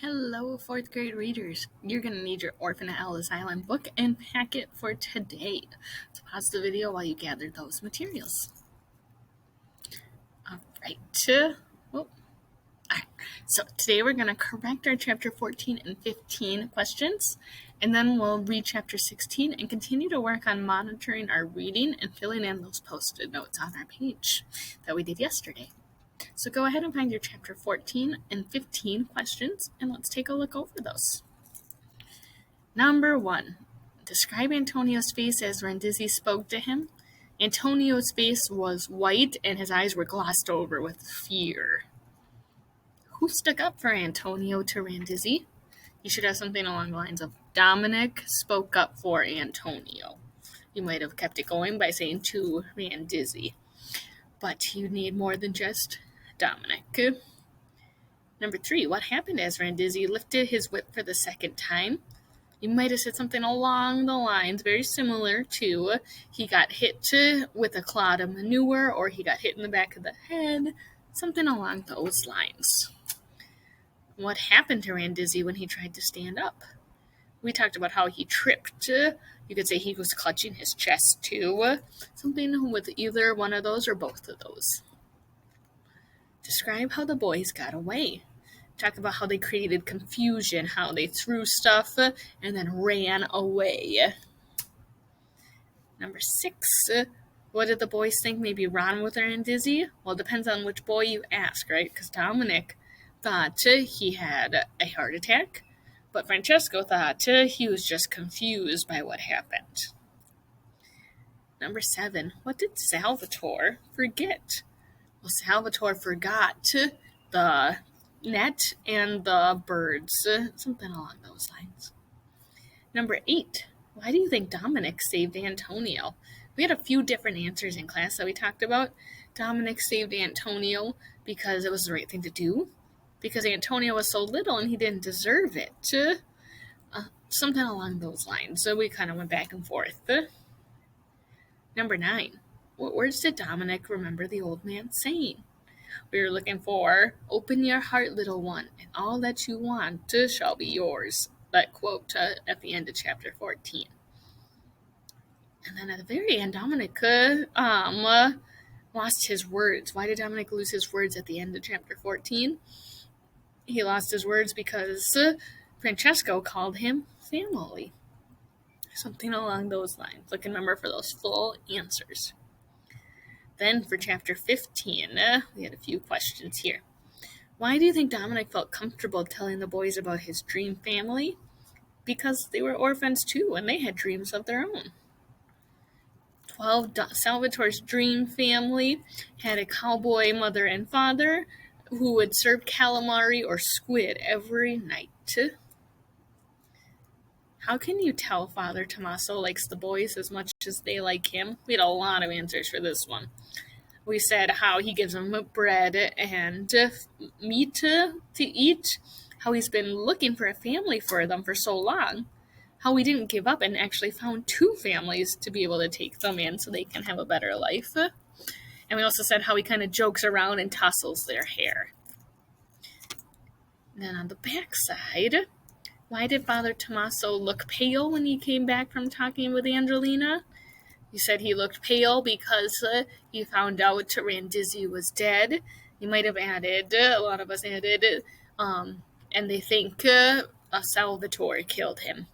Hello, fourth grade readers. You're going to need your Orphan at Ellis Island book and packet for today. So pause the video while you gather those materials. All right. So today we're going to correct our chapter 14 and 15 questions, and then we'll read chapter 16 and continue to work on monitoring our reading and filling in those post-it notes on our page that we did yesterday. So go ahead and find your chapter 14 and 15 questions, and let's take a look over those. Number 1. Describe Antonio's face as Randizzi spoke to him. Antonio's face was white, and his eyes were glossed over with fear. Who stuck up for Antonio to Randizzi? You should have something along the lines of, Dominic spoke up for Antonio. You might have kept it going by saying to Randizzi. But you need more than just Dominic. Number 3, what happened as Randizzi lifted his whip for the second time? You might have said something along the lines very similar to, he got hit with a clod of manure, or he got hit in the back of the head, something along those lines. What happened to Randizzi when he tried to stand up? We talked about how he tripped. You could say he was clutching his chest too. Something with either one of those or both of those. Describe how the boys got away. Talk about how they created confusion, how they threw stuff and then ran away. Number 6, what did the boys think maybe wrong with Randizzi? Well, it depends on which boy you ask, right? Because Dominic thought he had a heart attack, but Francesco thought he was just confused by what happened. Number 7, what did Salvatore forget? Well, Salvatore forgot the net and the birds, something along those lines. Number 8, why do you think Dominic saved Antonio? We had a few different answers in class that we talked about. Dominic saved Antonio because it was the right thing to do, because Antonio was so little and he didn't deserve it, something along those lines. So we kind of went back and forth. Number 9, what words did Dominic remember the old man saying? We were looking for, open your heart, little one, and all that you want shall be yours. That quote at the end of chapter 14. And then at the very end, Dominic lost his words. Why did Dominic lose his words at the end of chapter 14? He lost his words because Francesco called him family. Something along those lines. Look and remember for those full answers. Then for chapter 15, we had a few questions here. Why do you think Dominic felt comfortable telling the boys about his dream family? Because they were orphans too, and they had dreams of their own. 12, Salvatore's dream family had a cowboy mother and father who would serve calamari or squid every night. How can you tell Father Tommaso likes the boys as much as they like him? We had a lot of answers for this one. We said how he gives them bread and meat to eat, how he's been looking for a family for them for so long, how he didn't give up and actually found 2 families to be able to take them in so they can have a better life. And we also said how he kind of jokes around and tussles their hair. And then on the back side, why did Father Tommaso look pale when he came back from talking with Angelina? You said he looked pale because he found out Randizzi was dead. You might have added, a lot of us added, and they think Salvatore killed him.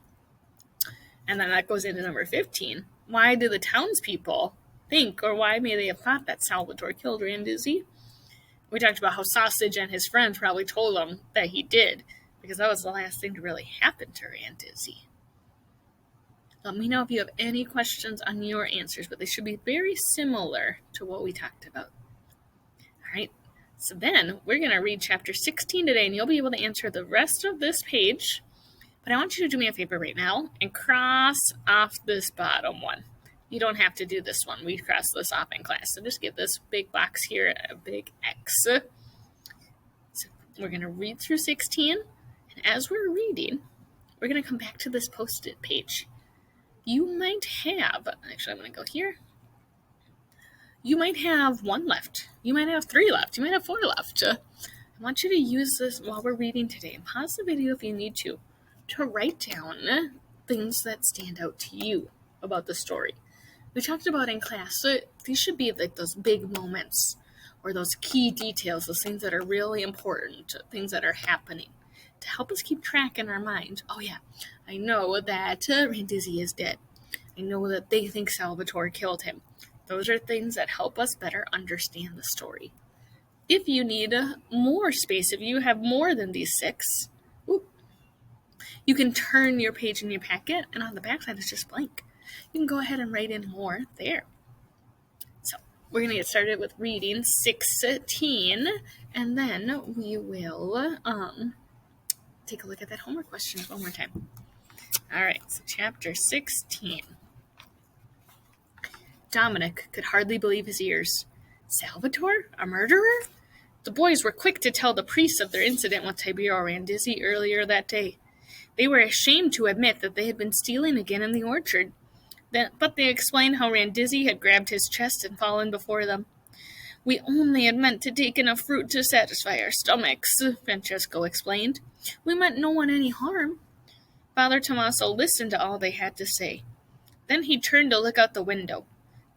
And then that goes into number 15. Why do the townspeople think, or why may they have thought that Salvatore killed Randizzi? We talked about how Sausage and his friends probably told him that he did, because that was the last thing to really happen to Randizzi. Let me know if you have any questions on your answers, but they should be very similar to what we talked about. All right, so then we're going to read chapter 16 today, and you'll be able to answer the rest of this page. But I want you to do me a favor right now and cross off this bottom one. You don't have to do this one. We cross this off in class. So just give this big box here a big X. So we're going to read through 16, and as we're reading, we're going to come back to this post-it page. You might have, actually I'm going to go here. You might have 1 left. You might have 3 left. You might have 4 left. I want you to use this while we're reading today, and pause the video if you need to write down things that stand out to you about the story. We talked about in class, so these should be like those big moments or those key details, those things that are really important, things that are happening to help us keep track in our mind. Oh yeah, I know that Randizzi is dead. I know that they think Salvatore killed him. Those are things that help us better understand the story. If you need more space, if you have more than these 6, you can turn your page in your packet, and on the back side it's just blank. You can go ahead and write in more there. So we're going to get started with reading 16, and then we will take a look at that homework question one more time. All right, so chapter 16. Dominic could hardly believe his ears. Salvatore? A murderer? The boys were quick to tell the priest of their incident with Tibero Randizzi earlier that day. They were ashamed to admit that they had been stealing again in the orchard. But they explained how Randizzi had grabbed his chest and fallen before them. We only had meant to take enough fruit to satisfy our stomachs, Francesco explained. We meant no one any harm. Father Tommaso listened to all they had to say. Then he turned to look out the window.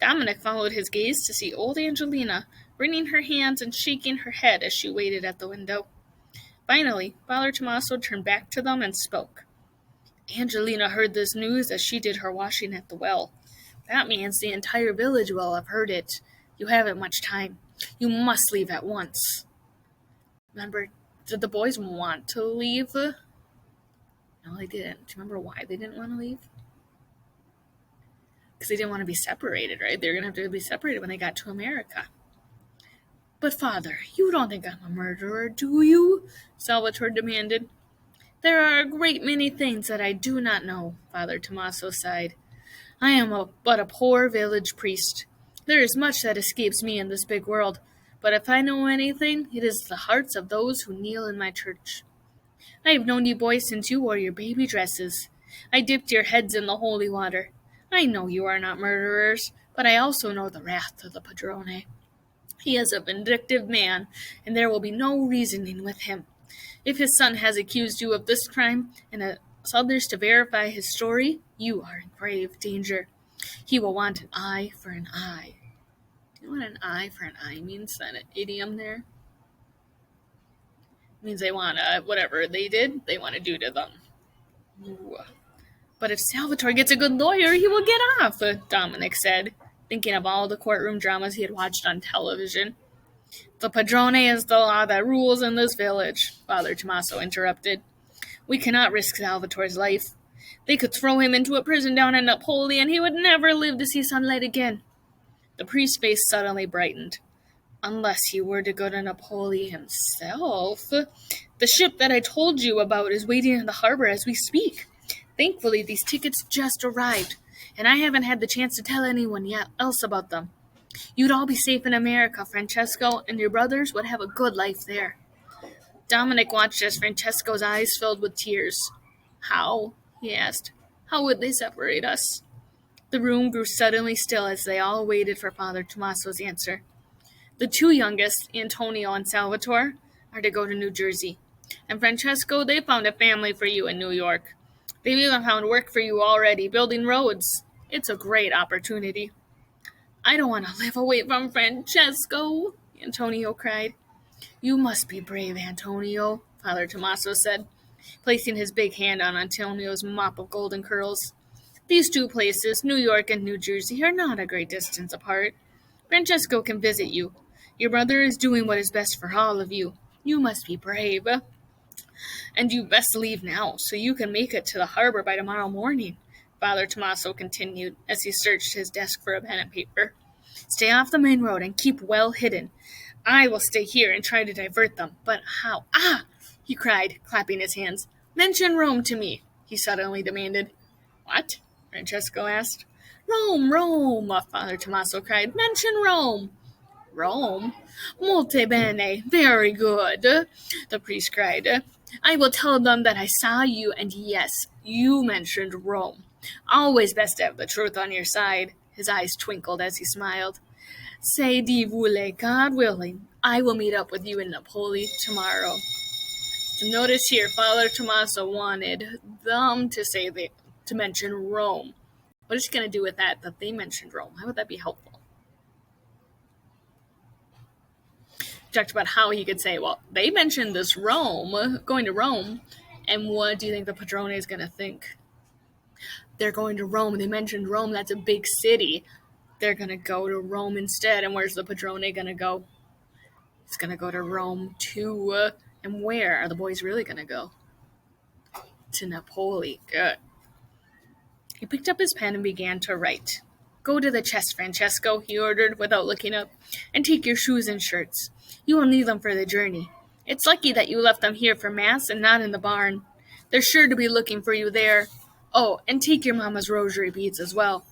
Dominic followed his gaze to see old Angelina, wringing her hands and shaking her head as she waited at the window. Finally, Father Tommaso turned back to them and spoke. Angelina heard this news as she did her washing at the well. That means the entire village will have heard it. You haven't much time. You must leave at once. Remember, did the boys want to leave? No, they didn't. Do you remember why they didn't want to leave? Because they didn't want to be separated, right? They were going to have to be separated when they got to America. But, Father, you don't think I'm a murderer, do you? Salvatore demanded. There are a great many things that I do not know, Father Tommaso sighed. I am but a poor village priest. There is much that escapes me in this big world, but if I know anything, it is the hearts of those who kneel in my church. I have known you boys since you wore your baby dresses. I dipped your heads in the holy water. I know you are not murderers, but I also know the wrath of the Padrone. He is a vindictive man, and there will be no reasoning with him. If his son has accused you of this crime and asks others to verify his story, you are in grave danger. He will want an eye for an eye. Do you know what an eye for an eye means? That idiom there? It means they want whatever they did, they want to do to them. Ooh. But if Salvatore gets a good lawyer, he will get off, Dominic said, thinking of all the courtroom dramas he had watched on television. The Padrone is the law that rules in this village, Father Tommaso interrupted. We cannot risk Salvatore's life. They could throw him into a prison down in Napoli, and he would never live to see sunlight again. The priest's face suddenly brightened. Unless he were to go to Napoli himself. The ship that I told you about is waiting in the harbor as we speak. Thankfully, these tickets just arrived, and I haven't had the chance to tell anyone else about them. You'd all be safe in America, Francesco, and your brothers would have a good life there. Dominic watched as Francesco's eyes filled with tears. How? He asked. How would they separate us? The room grew suddenly still as they all waited for Father Tommaso's answer. The 2 youngest, Antonio and Salvatore, are to go to New Jersey. And Francesco, they found a family for you in New York. They've even found work for you already, building roads. It's a great opportunity. I don't want to live away from Francesco, Antonio cried. You must be brave, Antonio, Father Tommaso said, placing his big hand on Antonio's mop of golden curls. These 2 places, New York and New Jersey, are not a great distance apart. Francesco can visit you. Your brother is doing what is best for all of you. You must be brave. And you best leave now, so you can make it to the harbor by tomorrow morning, Father Tommaso continued, as he searched his desk for a pen and paper. Stay off the main road and keep well hidden. I will stay here and try to divert them. But how? Ah! He cried, clapping his hands. Mention Rome to me, he suddenly demanded. What? Francesco asked. Rome, Father Tommaso cried. Mention Rome. Rome? Molto bene, very good, the priest cried. I will tell them that I saw you, and yes, you mentioned Rome. Always best to have the truth on your side. His eyes twinkled as he smiled. Se di vuole, God willing, I will meet up with you in Napoli tomorrow. So notice here, Father Tommaso wanted them to mention Rome. What is he going to do with that they mentioned Rome? How would that be helpful? He talked about how he could say, well, they mentioned this Rome, going to Rome, and what do you think the Padrone is going to think? They're going to Rome. They mentioned Rome. That's a big city. They're going to go to Rome instead. And where's the Padrone going to go? He's going to go to Rome too. And where are the boys really going to go? To Napoli. Good. He picked up his pen and began to write. Go to the chest, Francesco, he ordered without looking up, and take your shoes and shirts. You will need them for the journey. It's lucky that you left them here for Mass and not in the barn. They're sure to be looking for you there. Oh, and take your mama's rosary beads as well.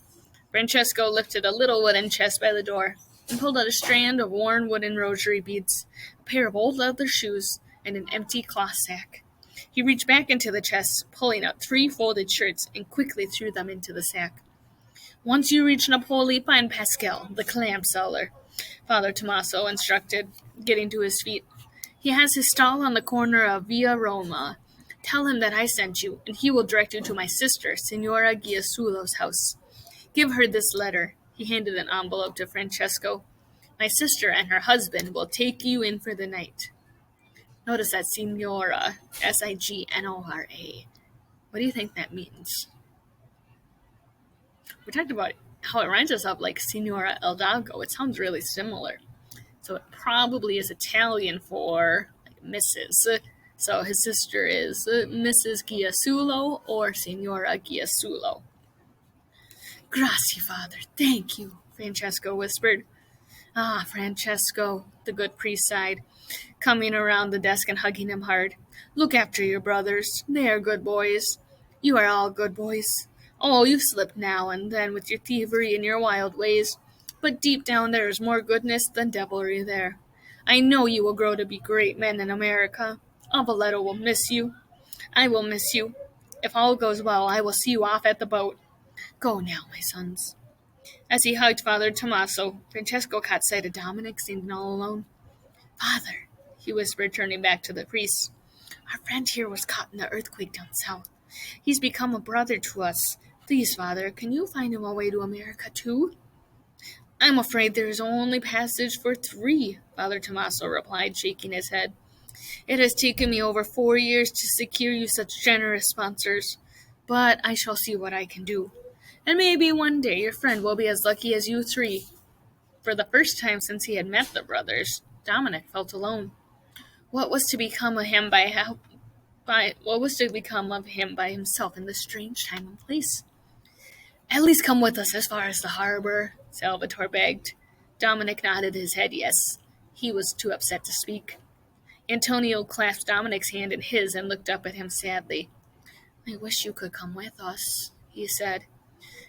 Francesco lifted a little wooden chest by the door and pulled out a strand of worn wooden rosary beads, a pair of old leather shoes, and an empty cloth sack. He reached back into the chest, pulling out 3 folded shirts, and quickly threw them into the sack. Once you reach Napoli, find Pascal, the clam seller, Father Tommaso instructed, getting to his feet. He has his stall on the corner of Via Roma. Tell him that I sent you, and he will direct you to my sister, Signora Giasulo's house. Give her this letter. He handed an envelope to Francesco. My sister and her husband will take you in for the night. Notice that Signora, Signora. What do you think that means? We talked about how it reminds us of like Signora Eldago. It sounds really similar. So it probably is Italian for like Mrs. So his sister is Mrs. Giasulo or Signora Giasulo. Grazie, Father. Thank you, Francesco whispered. Ah, Francesco, the good priest sighed, coming around the desk and hugging him hard. Look after your brothers. They are good boys. You are all good boys. Oh, you slip now and then with your thievery and your wild ways, but deep down there is more goodness than devilry there. I know you will grow to be great men in America. Avoletto will miss you. I will miss you. If all goes well, I will see you off at the boat. Go now, my sons. As he hugged Father Tommaso, Francesco caught sight of Dominic standing all alone. Father, he whispered, turning back to the priest, our friend here was caught in the earthquake down south. He's become a brother to us. Please, Father, can you find him a way to America too? I'm afraid there is only passage for 3, Father Tommaso replied, shaking his head. It has taken me over 4 years to secure you such generous sponsors, but I shall see what I can do. And maybe one day your friend will be as lucky as you 3. For the first time since he had met the brothers, Dominic felt alone. What was to become of him by himself in this strange time and place? At least come with us as far as the harbor, Salvatore begged. Dominic nodded his head yes. He was too upset to speak. Antonio clasped Dominic's hand in his and looked up at him sadly. I wish you could come with us, he said.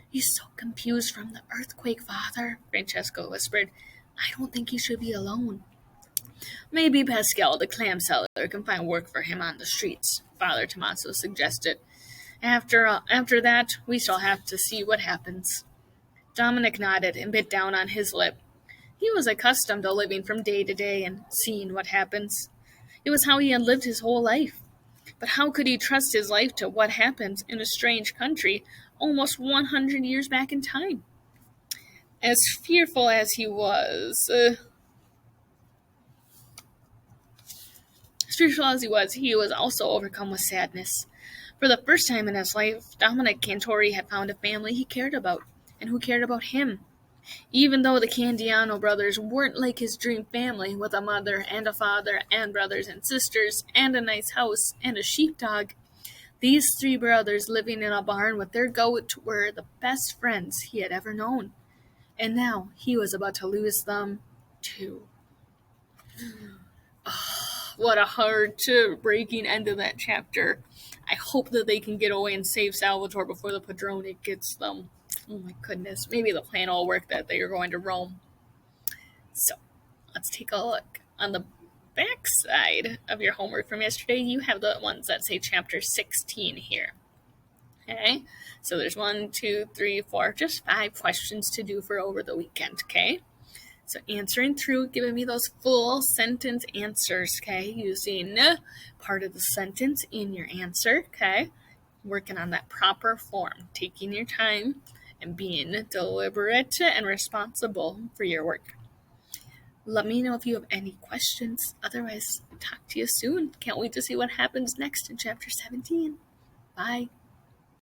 He's so confused from the earthquake, Father, Francesco whispered. I don't think he should be alone. Maybe Pascal, the clam seller, can find work for him on the streets, Father Tommaso suggested. After that, we shall have to see what happens. Dominic nodded and bit down on his lip. He was accustomed to living from day to day and seeing what happens. It was how he had lived his whole life. But how could he trust his life to what happens in a strange country almost 100 years back in time? As fearful as he was, he was also overcome with sadness. For the first time in his life, Dominic Cantori had found a family he cared about, and who cared about him. Even though the Candiano brothers weren't like his dream family, with a mother and a father and brothers and sisters and a nice house and a sheepdog, these 3 brothers living in a barn with their goat were the best friends he had ever known. And now he was about to lose them, too. What a hard, breaking end of that chapter. I hope that they can get away and save Salvatore before the Padrone gets them. Oh my goodness. Maybe the plan will work that they are going to Rome. So, let's take a look. On the back side of your homework from yesterday, you have the ones that say chapter 16 here. Okay? So there's 1, 2, 3, 4, just 5 questions to do for over the weekend, okay? So answering through, giving me those full sentence answers, okay? Using part of the sentence in your answer, okay? Working on that proper form, taking your time and being deliberate and responsible for your work. Let me know if you have any questions. Otherwise, talk to you soon. Can't wait to see what happens next in chapter 17. Bye.